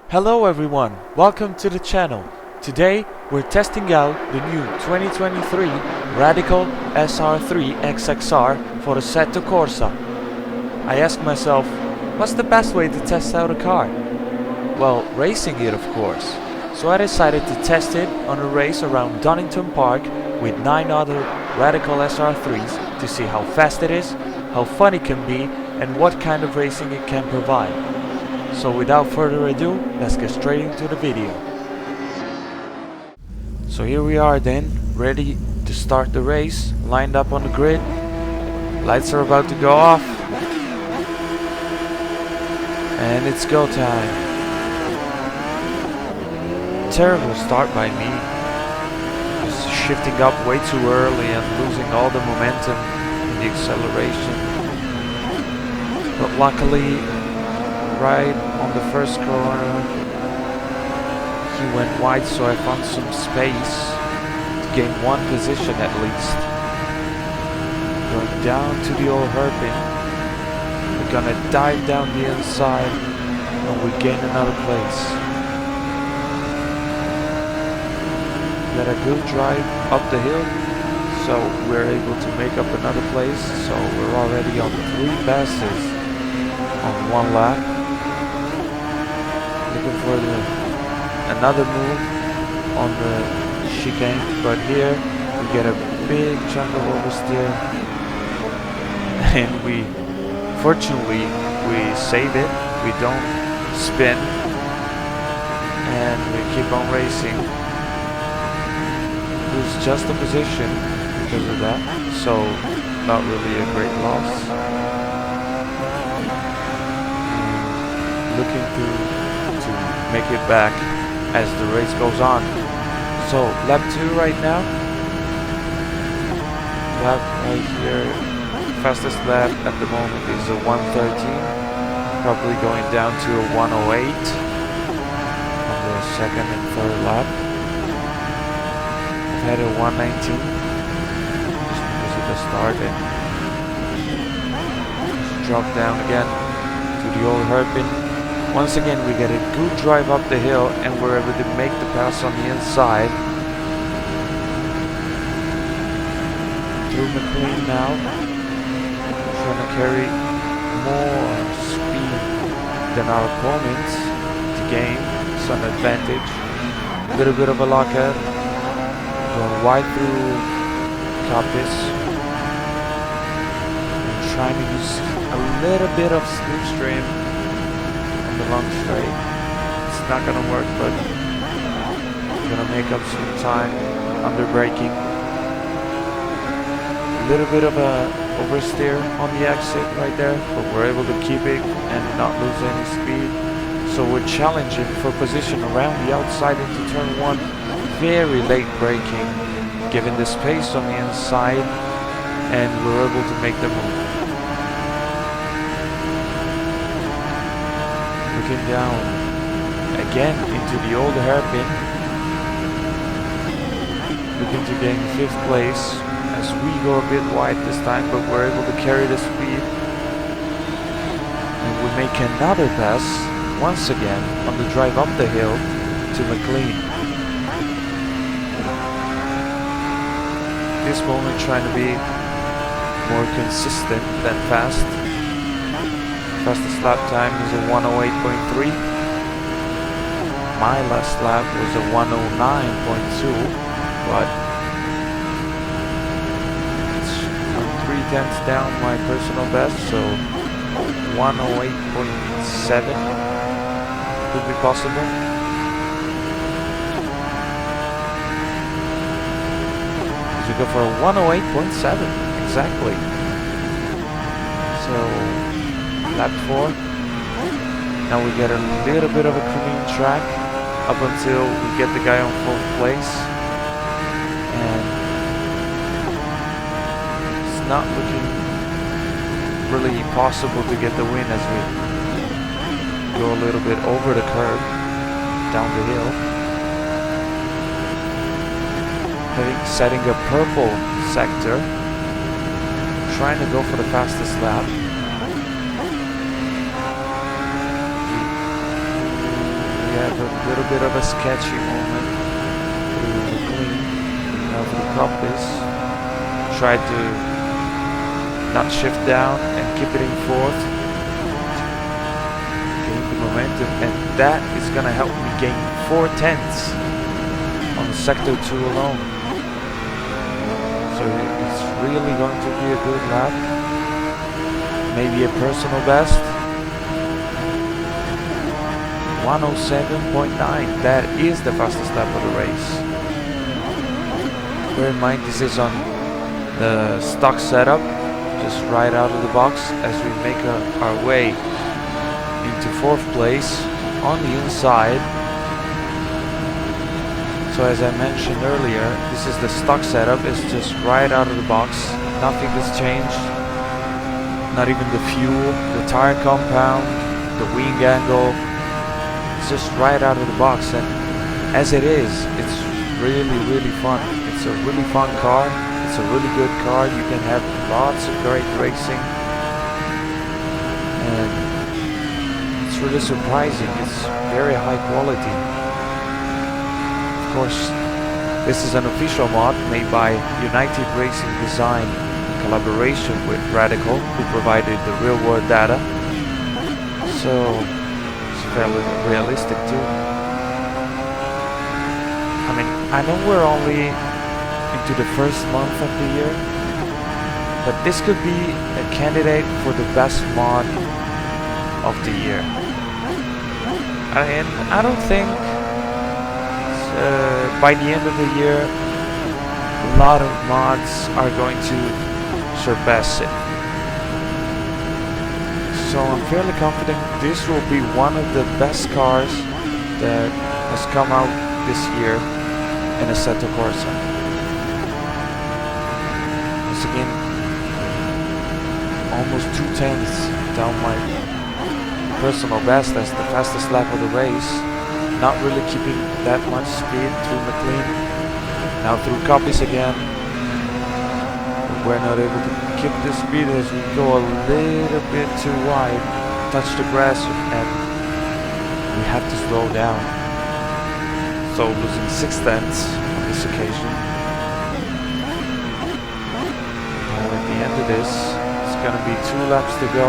Hello everyone, welcome to the channel. Today we're testing out the new 2023 Radical SR3 XXR for Assetto Corsa. I asked myself, what's the best way to test out a car? Well, racing it of course. So I decided to test it on a race around Donington Park with 9 other Radical SR3s to see how fast it is, how fun it can be, and what kind of racing it can provide. So without further ado, let's get straight into the video. So here we are then, ready to start the race, lined up on the grid. Lights are about to go off. And it's go time. Terrible start by me. Just shifting up way too early and losing all the momentum in the acceleration. But luckily, right on the first corner he went wide, so I found some space to gain one position at least. Going down to the old hairpin, we're gonna dive down the inside and we gain another place. Got a good drive up the hill, so we're able to make up another place, so we're already on 3 passes on 1 lap. Looking for another move on the chicane, but here we get a big chunk of oversteer and we fortunately save it, we don't spin and we keep on racing. Lose just a position because of that, so not really a great loss. Looking to make it back as the race goes on. So lap 2 right now. Lap right here. Fastest lap at the moment is a 1:13. Probably going down to a 1:08 on the second and third lap. I've had a 1:19 just because of the start, and just drop down again to the old hairpin. Once again we get a good drive up the hill and we're able to make the pass on the inside. Through McLean now. Trying to carry more speed than our opponents to gain some advantage. A little bit of a lockout. Going wide through Coppice. And trying to use a little bit of slipstream the long straight. It's not gonna work, but we're gonna make up some time under braking. A little bit of a oversteer on the exit right there, but we're able to keep it and not lose any speed. So we're challenging for position around the outside into turn 1. Very late braking, given the space on the inside, and we're able to make the move. Looking down again into the old hairpin, looking to gain 5th place as we go a bit wide this time, but we're able to carry the speed and we make another pass once again on the drive up the hill to McLean. This moment trying to be more consistent than fast. Fastest lap time is a 1:08.3. My last lap was a 1:09.2, but it's 3/10 down my personal best, so 1:08.7 could be possible. So we go for a 1:08.7 exactly. So lap 4. Now we get a little bit of a clean track up until we get the guy on 4th place, and it's not looking really possible to get the win as we go a little bit over the curb down the hill. Setting a purple sector, trying to go for the fastest lap. have a little bit of a sketchy moment through McLean. Now through Compass. Try to not shift down and keep it in fourth. Gain the momentum, and that is gonna help me gain 4/10 on sector 2 alone. So it's really going to be a good lap. Maybe a personal best. 107.9. That is the fastest lap of the race. Bear in mind this is on the stock setup, just right out of the box as we make our way into 4th place on the inside. So as I mentioned earlier, this is the stock setup. It's just right out of the box. Nothing has changed. Not even the fuel, the tire compound, the wing angle. It's just right out of the box, and as it is, it's really fun. It's a really fun car. It's a really good car. You can have lots of great racing, and it's really surprising. It's very high quality. Of course, this is an official mod made by United Racing Design in collaboration with Radical, who provided the real-world data. So it's fairly realistic too. I mean, I know we're only into the first month of the year, but this could be a candidate for the best mod of the year. And I don't think by the end of the year a lot of mods are going to surpass it. So I'm fairly confident this will be one of the best cars that has come out this year in Assetto Corsa. Once again, almost 2/10 down my personal best as the fastest lap of the race. Not really keeping that much speed through McLean. Now through copies again. We're not able to keep the speed as we go a little bit too wide. Touch the grass and we have to slow down. So losing 6/10 on this occasion. Now at the end of this, it's gonna be 2 laps to go.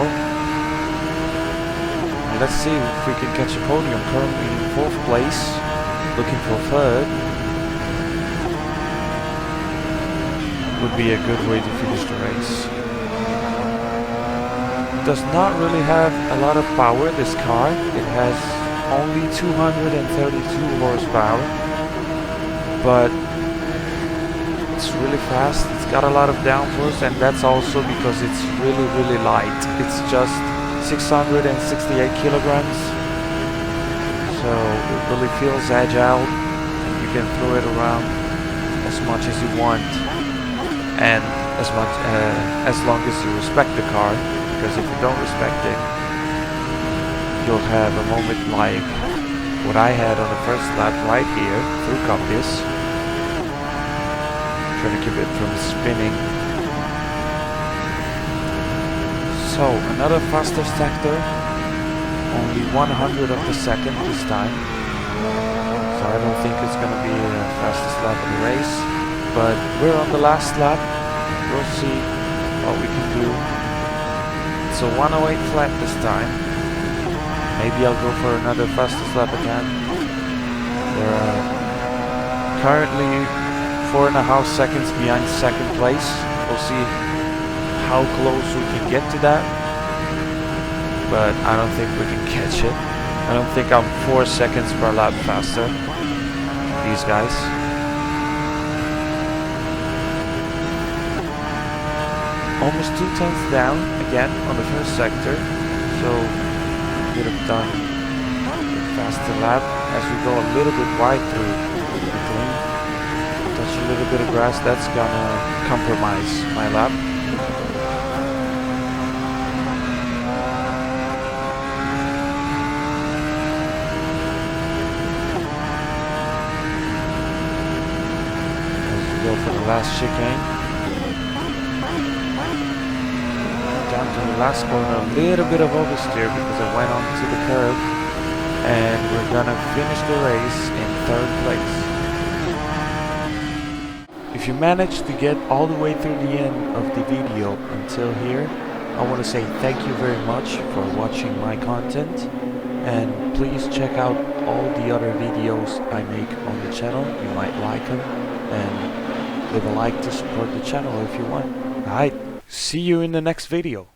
Let's see if we can catch a podium. Currently in 4th place, looking for 3rd. Would be a good way to finish the race. Does not really have a lot of power, this car. It has only 232 horsepower, but it's really fast. It's got a lot of downforce, and that's also because it's really light. It's just 668 kilograms, so it really feels agile, and you can throw it around as much as you want, and as long as you respect the car, because if you don't respect it, you'll have a moment like what I had on the first lap right here through Compass, trying to keep it from spinning. So another faster sector, only 100 of the second this time. So I don't think it's gonna be the fastest lap of the race, but we're on the last lap. We'll see what we can do. It's a 108 flat this time. Maybe I'll go for another fastest lap again. There are currently 4.5 seconds behind 2nd place. We'll see how close we can get to that, but I don't think we can catch it. I don't think I'm 4 seconds per lap faster than these guys. Almost 2/10 down again on the first sector, so we could have done a faster lap as we go a little bit wide through the clean. Touch a little bit of grass, that's gonna compromise my lap. Go for the last chicane. Down to the last corner, a little bit of oversteer because I went onto the curb. and we're gonna finish the race in 3rd place. If you managed to get all the way through the end of the video until here, I want to say thank you very much for watching my content, and please check out all the other videos I make on the channel. You might like them, and leave a like to support the channel if you want. Alright, see you in the next video.